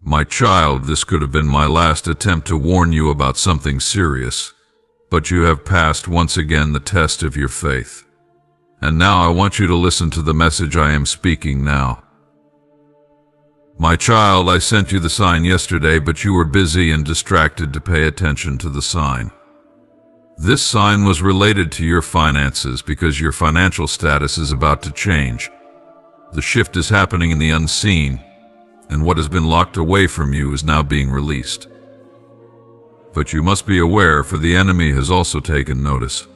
My child, this could have been my last attempt to warn you about something serious, but you have passed once again the test of your faith. And now I want you to listen to the message I am speaking now. My child, I sent you the sign yesterday, but you were busy and distracted to pay attention to the sign. This sign was related to your finances because your financial status is about to change. The shift is happening in the unseen, and what has been locked away from you is now being released. But you must be aware, for the enemy has also taken notice.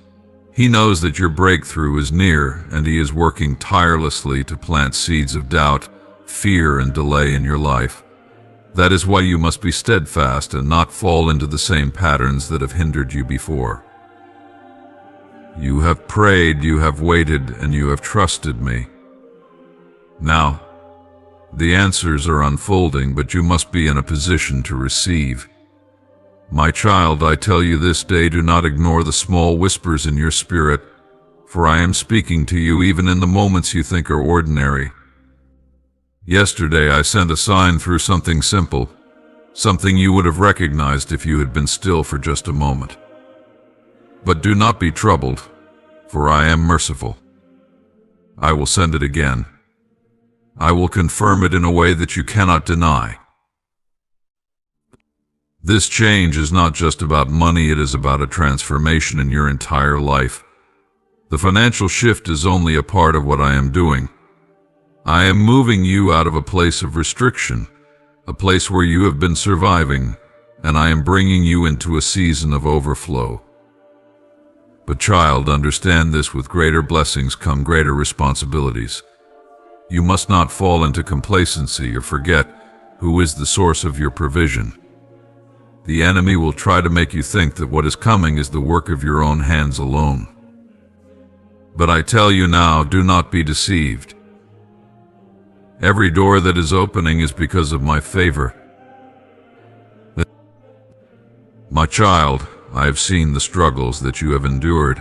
He knows that your breakthrough is near, and he is working tirelessly to plant seeds of doubt, fear, and delay in your life. That is why you must be steadfast and not fall into the same patterns that have hindered you before. You have prayed, you have waited, and you have trusted me. Now, the answers are unfolding, but you must be in a position to receive. My child, I tell you this day, do not ignore the small whispers in your spirit, for I am speaking to you even in the moments you think are ordinary. Yesterday I sent a sign through something simple, something you would have recognized if you had been still for just a moment. But do not be troubled, for I am merciful. I will send it again. I will confirm it in a way that you cannot deny. This change is not just about money, it is about a transformation in your entire life. The financial shift is only a part of what I am doing. I am moving you out of a place of restriction, a place where you have been surviving, and I am bringing you into a season of overflow. But child, understand this: with greater blessings come greater responsibilities. You must not fall into complacency or forget who is the source of your provision. The enemy will try to make you think that what is coming is the work of your own hands alone. But I tell you now, do not be deceived. Every door that is opening is because of my favor. My child, I have seen the struggles that you have endured.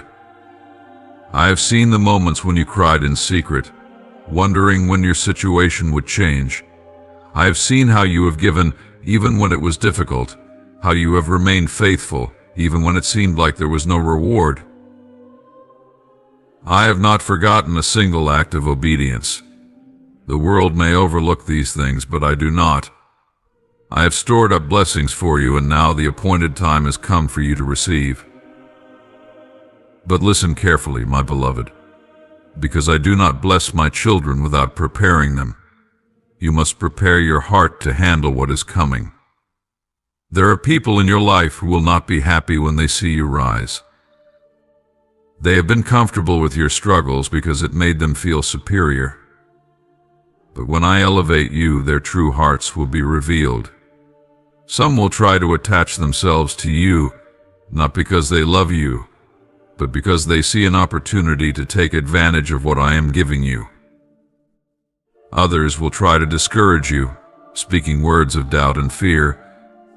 I have seen the moments when you cried in secret, wondering when your situation would change. I have seen how you have given even when it was difficult, how you have remained faithful even when it seemed like there was no reward. I have not forgotten a single act of obedience. The world may overlook these things, but I do not. I have stored up blessings for you, and now the appointed time has come for you to receive. But listen carefully, my beloved, because I do not bless my children without preparing them. You must prepare your heart to handle what is coming. There are people in your life who will not be happy when they see you rise. They have been comfortable with your struggles because it made them feel superior. But when I elevate you, their true hearts will be revealed. Some will try to attach themselves to you, not because they love you, but because they see an opportunity to take advantage of what I am giving you. Others will try to discourage you, speaking words of doubt and fear,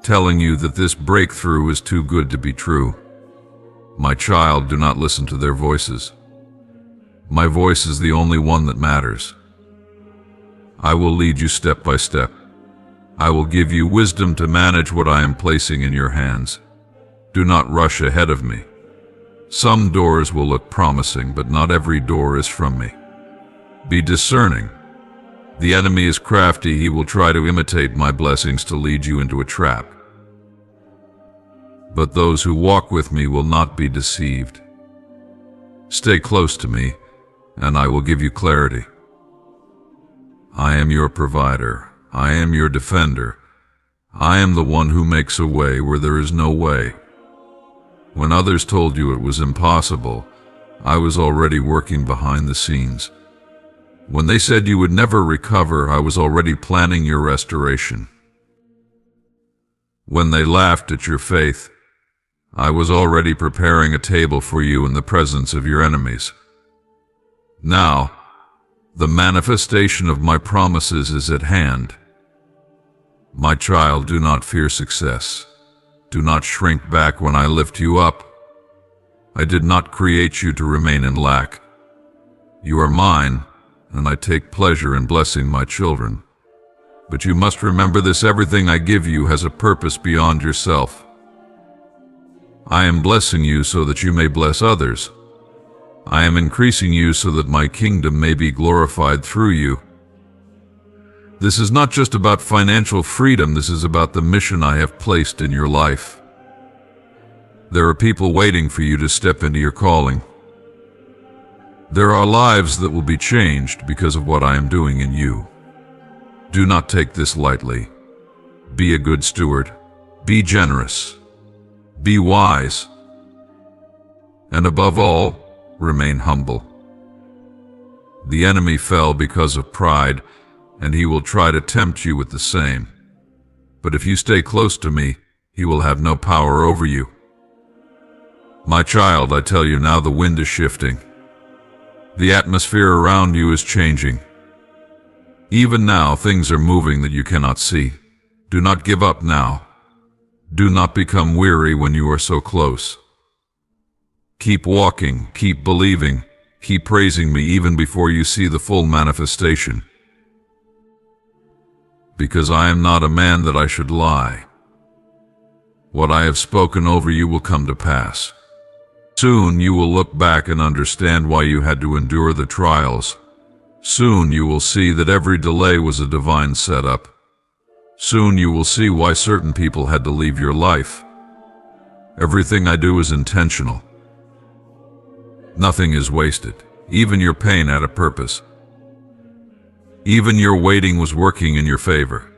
telling you that this breakthrough is too good to be true. My child, do not listen to their voices. My voice is the only one that matters. I will lead you step by step. I will give you wisdom to manage what I am placing in your hands. Do not rush ahead of me. Some doors will look promising, but not every door is from me. Be discerning. The enemy is crafty. He will try to imitate my blessings to lead you into a trap. But those who walk with me will not be deceived. Stay close to me, and I will give you clarity. I am your provider. I am your defender. I am the one who makes a way where there is no way. When others told you it was impossible, I was already working behind the scenes. When they said you would never recover, I was already planning your restoration. When they laughed at your faith, I was already preparing a table for you in the presence of your enemies. Now, the manifestation of my promises is at hand. My child, do not fear success. Do not shrink back when I lift you up. I did not create you to remain in lack. You are mine, and I take pleasure in blessing my children. But you must remember this: everything I give you has a purpose beyond yourself. I am blessing you so that you may bless others. I am increasing you so that my kingdom may be glorified through you. This is not just about financial freedom, this is about the mission I have placed in your life. There are people waiting for you to step into your calling. There are lives that will be changed because of what I am doing in you. Do not take this lightly. Be a good steward. Be generous. Be wise. And above all, remain humble. The enemy fell because of pride, and he will try to tempt you with the same. But if you stay close to me, he will have no power over you. My child, I tell you now, the wind is shifting. The atmosphere around you is changing. Even now, things are moving that you cannot see. Do not give up now. Do not become weary when you are so close. Keep walking, keep believing, keep praising me even before you see the full manifestation. Because I am not a man that I should lie. What I have spoken over you will come to pass. Soon you will look back and understand why you had to endure the trials. Soon you will see that every delay was a divine setup. Soon you will see why certain people had to leave your life. Everything I do is intentional. Nothing is wasted. Even your pain had a purpose. Even your waiting was working in your favor.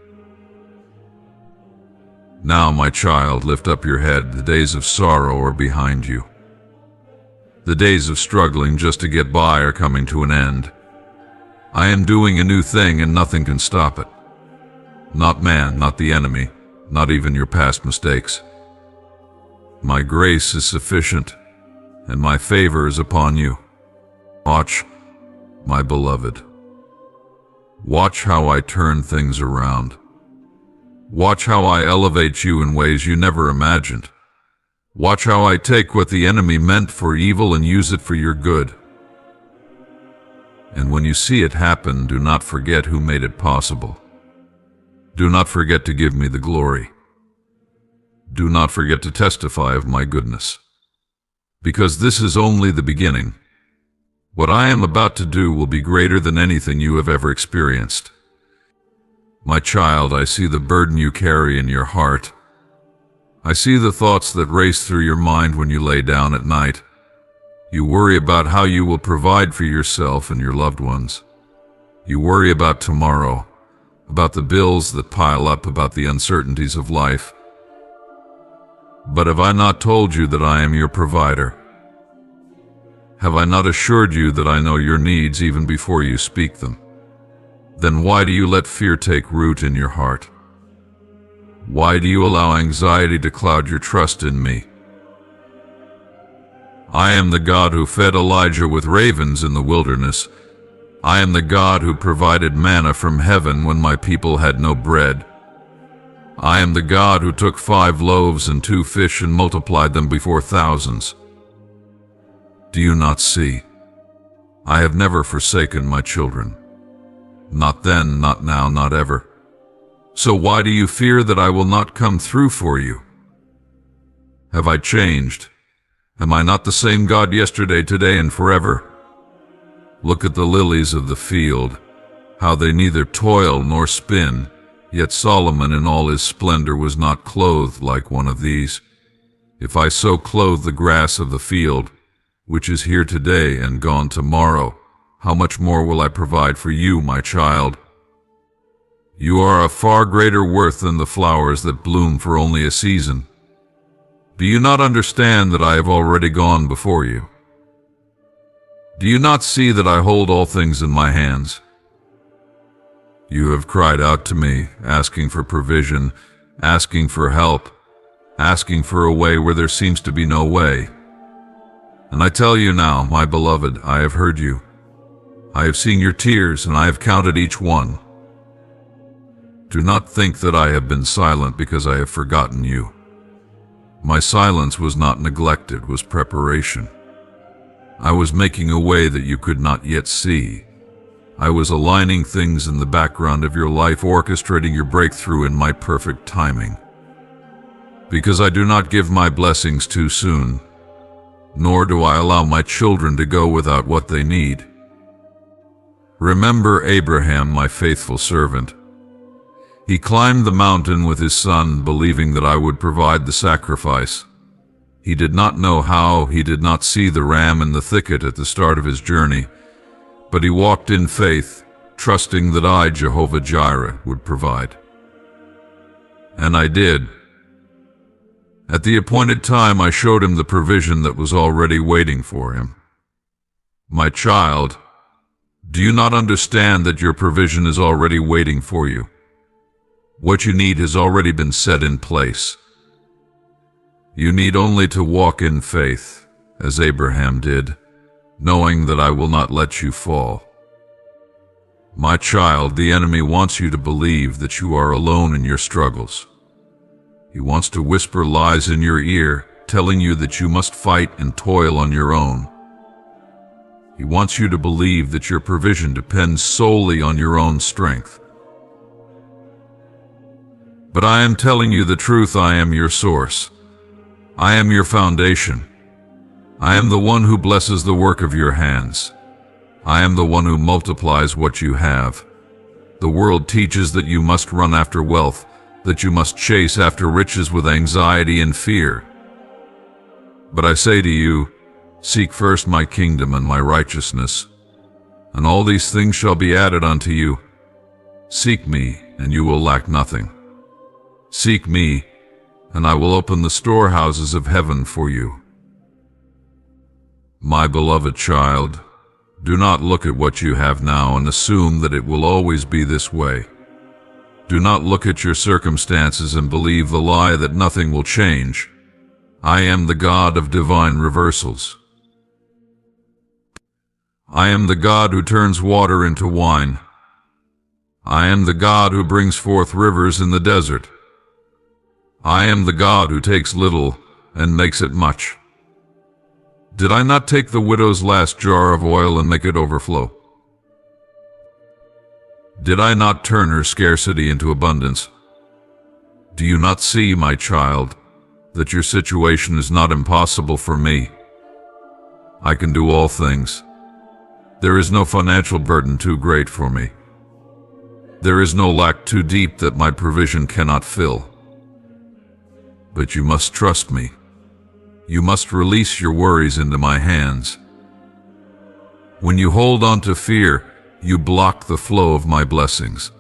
Now, my child, lift up your head. The days of sorrow are behind you. The days of struggling just to get by are coming to an end. I am doing a new thing and nothing can stop it. Not man, not the enemy, not even your past mistakes. My grace is sufficient, and my favor is upon you. Watch, my beloved. Watch how I turn things around. Watch how I elevate you in ways you never imagined. Watch how I take what the enemy meant for evil and use it for your good. And when you see it happen, do not forget who made it possible. Do not forget to give me the glory. Do not forget to testify of my goodness. Because this is only the beginning. What I am about to do will be greater than anything you have ever experienced. My child, I see the burden you carry in your heart. I see the thoughts that race through your mind when you lay down at night. You worry about how you will provide for yourself and your loved ones. You worry about tomorrow, about the bills that pile up, about the uncertainties of life. But have I not told you that I am your provider? Have I not assured you that I know your needs even before you speak them? Then why do you let fear take root in your heart? Why do you allow anxiety to cloud your trust in me? I am the God who fed Elijah with ravens in the wilderness. I am the God who provided manna from heaven when my people had no bread. I am the God who took 5 loaves and 2 fish and multiplied them before thousands. Do you not see? I have never forsaken my children. Not then, not now, not ever. So why do you fear that I will not come through for you? Have I changed? Am I not the same God yesterday, today, and forever? Look at the lilies of the field, how they neither toil nor spin, yet Solomon in all his splendor was not clothed like one of these. If I so clothe the grass of the field, which is here today and gone tomorrow, how much more will I provide for you, my child? You are of far greater worth than the flowers that bloom for only a season. Do you not understand that I have already gone before you? Do you not see that I hold all things in my hands? You have cried out to me, asking for provision, asking for help, asking for a way where there seems to be no way. And I tell you now, my beloved, I have heard you. I have seen your tears, and I have counted each one. Do not think that I have been silent because I have forgotten you. My silence was not neglect, it was preparation. I was making a way that you could not yet see. I was aligning things in the background of your life, orchestrating your breakthrough in my perfect timing. Because I do not give my blessings too soon, nor do I allow my children to go without what they need. Remember Abraham, my faithful servant. He climbed the mountain with his son, believing that I would provide the sacrifice. He did not know how, he did not see the ram in the thicket at the start of his journey, but he walked in faith, trusting that I, Jehovah Jireh, would provide. And I did. At the appointed time, I showed him the provision that was already waiting for him. My child, do you not understand that your provision is already waiting for you? What you need has already been set in place. You need only to walk in faith, as Abraham did, knowing that I will not let you fall. My child, the enemy wants you to believe that you are alone in your struggles. He wants to whisper lies in your ear, telling you that you must fight and toil on your own. He wants you to believe that your provision depends solely on your own strength. But I am telling you the truth. I am your source. I am your foundation. I am the one who blesses the work of your hands. I am the one who multiplies what you have. The world teaches that you must run after wealth, that you must chase after riches with anxiety and fear. But I say to you, seek first my kingdom and my righteousness, and all these things shall be added unto you. Seek me, and you will lack nothing. Seek me, and I will open the storehouses of heaven for you. My beloved child, do not look at what you have now and assume that it will always be this way. Do not look at your circumstances and believe the lie that nothing will change. I am the God of divine reversals. I am the God who turns water into wine. I am the God who brings forth rivers in the desert. I am the God who takes little and makes it much. Did I not take the widow's last jar of oil and make it overflow? Did I not turn her scarcity into abundance? Do you not see, my child, that your situation is not impossible for me? I can do all things. There is no financial burden too great for me. There is no lack too deep that my provision cannot fill. But you must trust me. You must release your worries into my hands. When you hold on to fear, you block the flow of my blessings.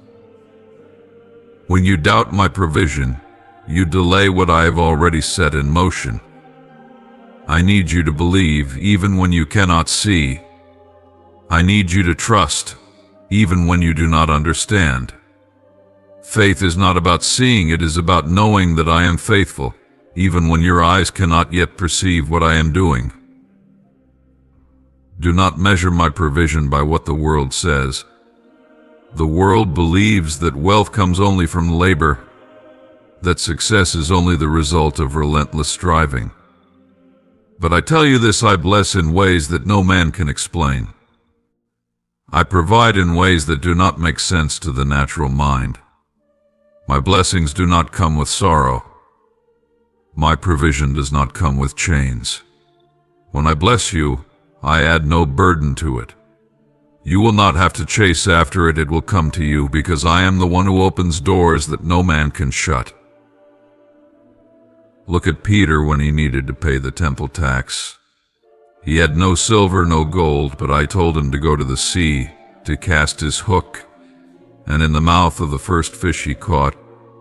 When you doubt my provision, you delay what I have already set in motion. I need you to believe even when you cannot see. I need you to trust even when you do not understand. Faith is not about seeing, it is about knowing that I am faithful, even when your eyes cannot yet perceive what I am doing. Do not measure my provision by what the world says. The world believes that wealth comes only from labor, that success is only the result of relentless striving. But I tell you this, I bless in ways that no man can explain. I provide in ways that do not make sense to the natural mind. My blessings do not come with sorrow. My provision does not come with chains. When I bless you, I add no burden to it. You will not have to chase after it, it will come to you, because I am the one who opens doors that no man can shut. Look at Peter when he needed to pay the temple tax. He had no silver, no gold, but I told him to go to the sea, to cast his hook, and in the mouth of the first fish he caught,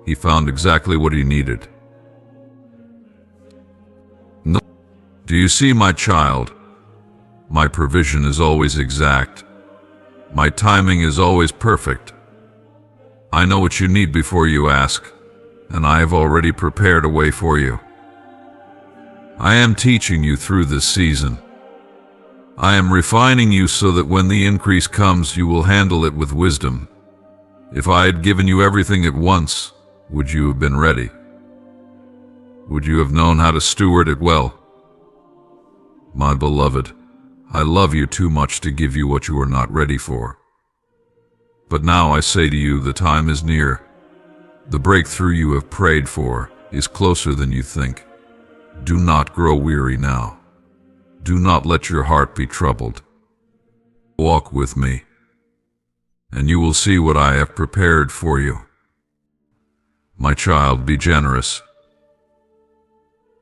he found exactly what he needed. No. Do you see, my child? My provision is always exact. My timing is always perfect. I know what you need before you ask, and I have already prepared a way for you. I am teaching you through this season. I am refining you so that when the increase comes, you will handle it with wisdom. If I had given you everything at once, would you have been ready? Would you have known how to steward it well? My beloved, I love you too much to give you what you are not ready for. But now I say to you, the time is near. The breakthrough you have prayed for is closer than you think. Do not grow weary now. Do not let your heart be troubled. Walk with me, and you will see what I have prepared for you. My child, be generous.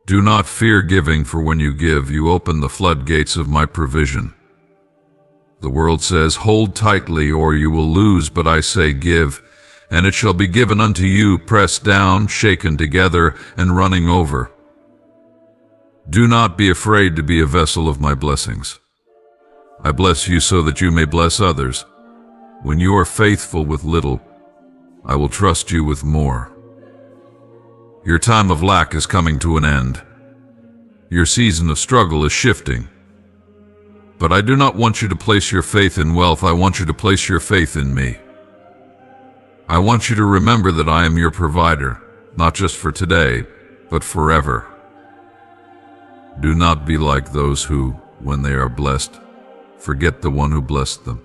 Do not fear giving, for when you give, you open the floodgates of my provision. The world says, hold tightly or you will lose, but I say, give, and it shall be given unto you, pressed down, shaken together, and running over. Do not be afraid to be a vessel of my blessings. I bless you so that you may bless others. When you are faithful with little, I will trust you with more. Your time of lack is coming to an end. Your season of struggle is shifting. But I do not want you to place your faith in wealth. I want you to place your faith in me. I want you to remember that I am your provider, not just for today, but forever. Do not be like those who, when they are blessed, forget the one who blessed them.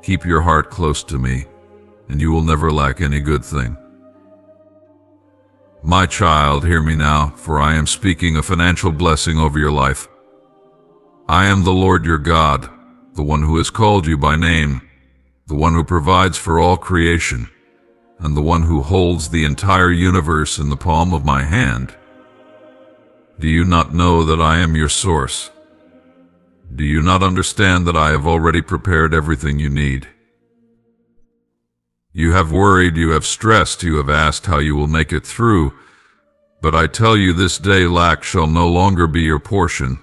Keep your heart close to me, and you will never lack any good thing. My child, hear me now, for I am speaking a financial blessing over your life. I am the Lord your God, the one who has called you by name, the one who provides for all creation, and the one who holds the entire universe in the palm of my hand. Do you not know that I am your source? Do you not understand that I have already prepared everything you need? You have worried, you have stressed, you have asked how you will make it through, but I tell you this day lack shall no longer be your portion,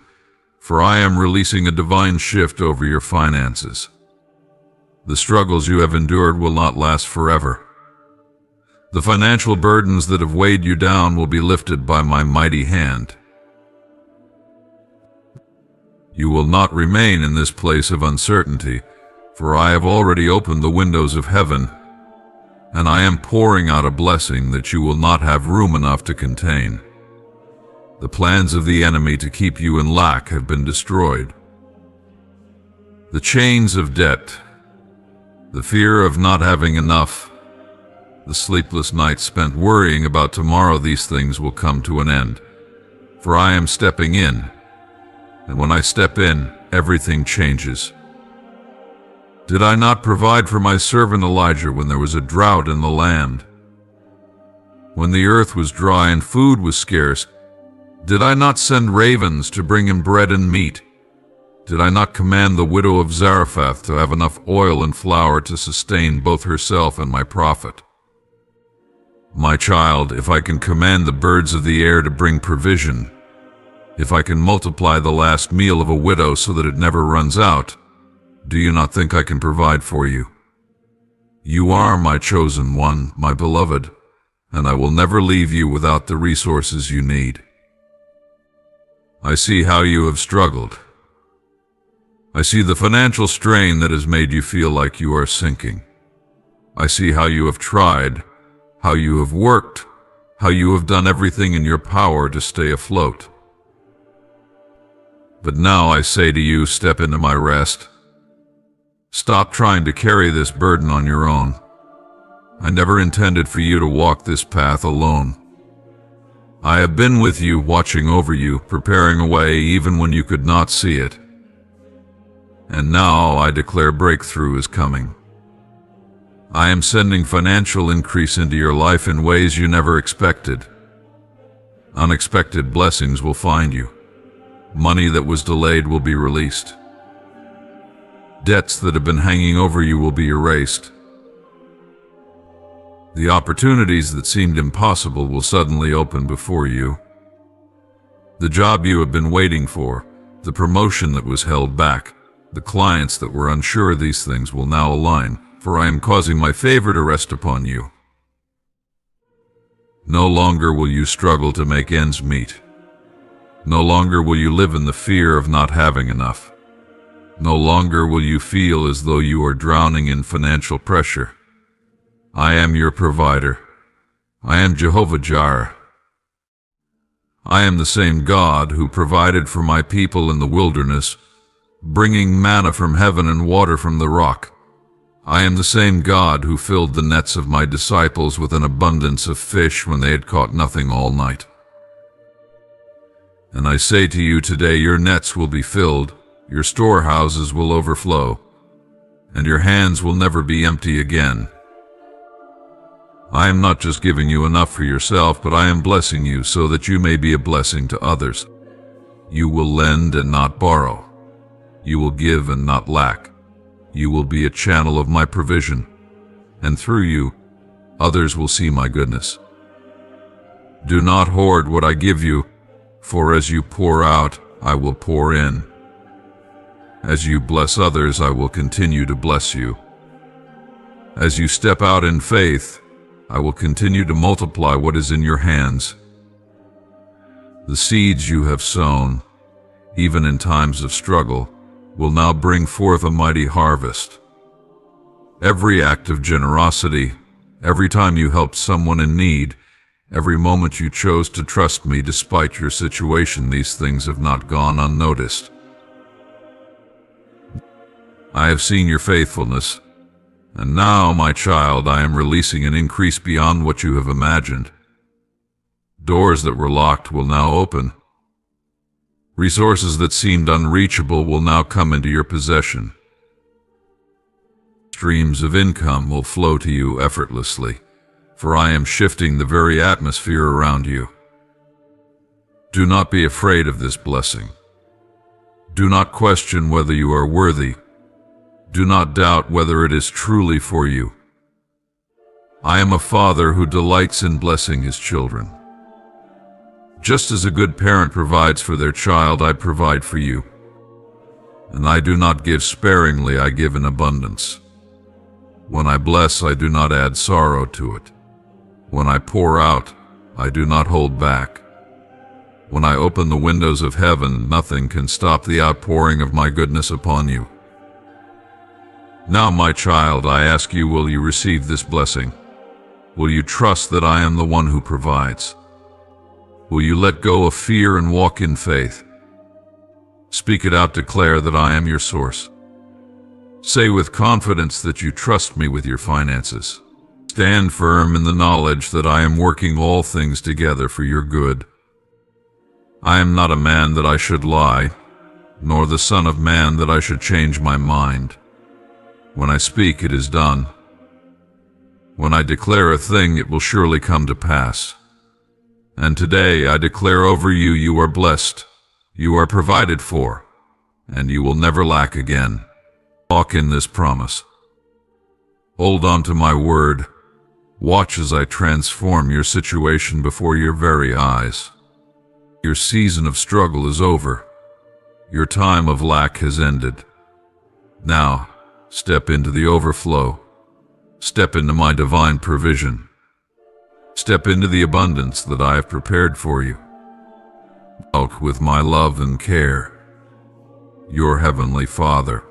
for I am releasing a divine shift over your finances. The struggles you have endured will not last forever. The financial burdens that have weighed you down will be lifted by my mighty hand. You will not remain in this place of uncertainty, for I have already opened the windows of heaven, and I am pouring out a blessing that you will not have room enough to contain. The plans of the enemy to keep you in lack have been destroyed. The chains of debt, the fear of not having enough, the sleepless nights spent worrying about tomorrow, these things will come to an end, for I am stepping in. And when I step in, everything changes. Did I not provide for my servant Elijah when there was a drought in the land? When the earth was dry and food was scarce, did I not send ravens to bring him bread and meat? Did I not command the widow of Zarephath to have enough oil and flour to sustain both herself and my prophet? My child, if I can command the birds of the air to bring provision, if I can multiply the last meal of a widow so that it never runs out, do you not think I can provide for you? You are my chosen one, my beloved, and I will never leave you without the resources you need. I see how you have struggled. I see the financial strain that has made you feel like you are sinking. I see how you have tried, how you have worked, how you have done everything in your power to stay afloat. But now I say to you, step into my rest. Stop trying to carry this burden on your own. I never intended for you to walk this path alone. I have been with you, watching over you, preparing a way even when you could not see it. And now I declare breakthrough is coming. I am sending financial increase into your life in ways you never expected. Unexpected blessings will find you. Money that was delayed will be released. Debts that have been hanging over you will be erased. The opportunities that seemed impossible will suddenly open before you. The job you have been waiting for, the promotion that was held back, the clients that were unsure, these things will now align, for I am causing my favor to rest upon you. No longer will you struggle to make ends meet. No longer will you live in the fear of not having enough. No longer will you feel as though you are drowning in financial pressure. I am your provider. I am Jehovah Jireh. I am the same God who provided for my people in the wilderness, bringing manna from heaven and water from the rock. I am the same God who filled the nets of my disciples with an abundance of fish when they had caught nothing all night. And I say to you today, your nets will be filled, your storehouses will overflow, and your hands will never be empty again. I am not just giving you enough for yourself, but I am blessing you so that you may be a blessing to others. You will lend and not borrow. You will give and not lack. You will be a channel of my provision, and through you, others will see my goodness. Do not hoard what I give you, for as you pour out, I will pour in. As you bless others, I will continue to bless you. As you step out in faith, I will continue to multiply what is in your hands. The seeds you have sown, even in times of struggle, will now bring forth a mighty harvest. Every act of generosity, every time you helped someone in need, every moment you chose to trust me despite your situation, these things have not gone unnoticed. I have seen your faithfulness, and now, my child, I am releasing an increase beyond what you have imagined. Doors that were locked will now open. Resources that seemed unreachable will now come into your possession. Streams of income will flow to you effortlessly, for I am shifting the very atmosphere around you. Do not be afraid of this blessing. Do not question whether you are worthy. Do not doubt whether it is truly for you. I am a father who delights in blessing his children. Just as a good parent provides for their child, I provide for you. And I do not give sparingly, I give in abundance. When I bless, I do not add sorrow to it. When I pour out, I do not hold back. When I open the windows of heaven, nothing can stop the outpouring of my goodness upon you. Now, my child, I ask you, will you receive this blessing? Will you trust that I am the one who provides? Will you let go of fear and walk in faith? Speak it out, declare that I am your source. Say with confidence that you trust me with your finances. Stand firm in the knowledge that I am working all things together for your good. I am not a man that I should lie, nor the son of man that I should change my mind. When I speak, it is done. When I declare a thing, it will surely come to pass. And today I declare over you, you are blessed, you are provided for, and you will never lack again. Walk in this promise. Hold on to my word. Watch as I transform your situation before your very eyes. Your season of struggle is over. Your time of lack has ended. Now, step into the overflow. Step into my divine provision. Step into the abundance that I have prepared for you. Walk with my love and care. Your Heavenly Father.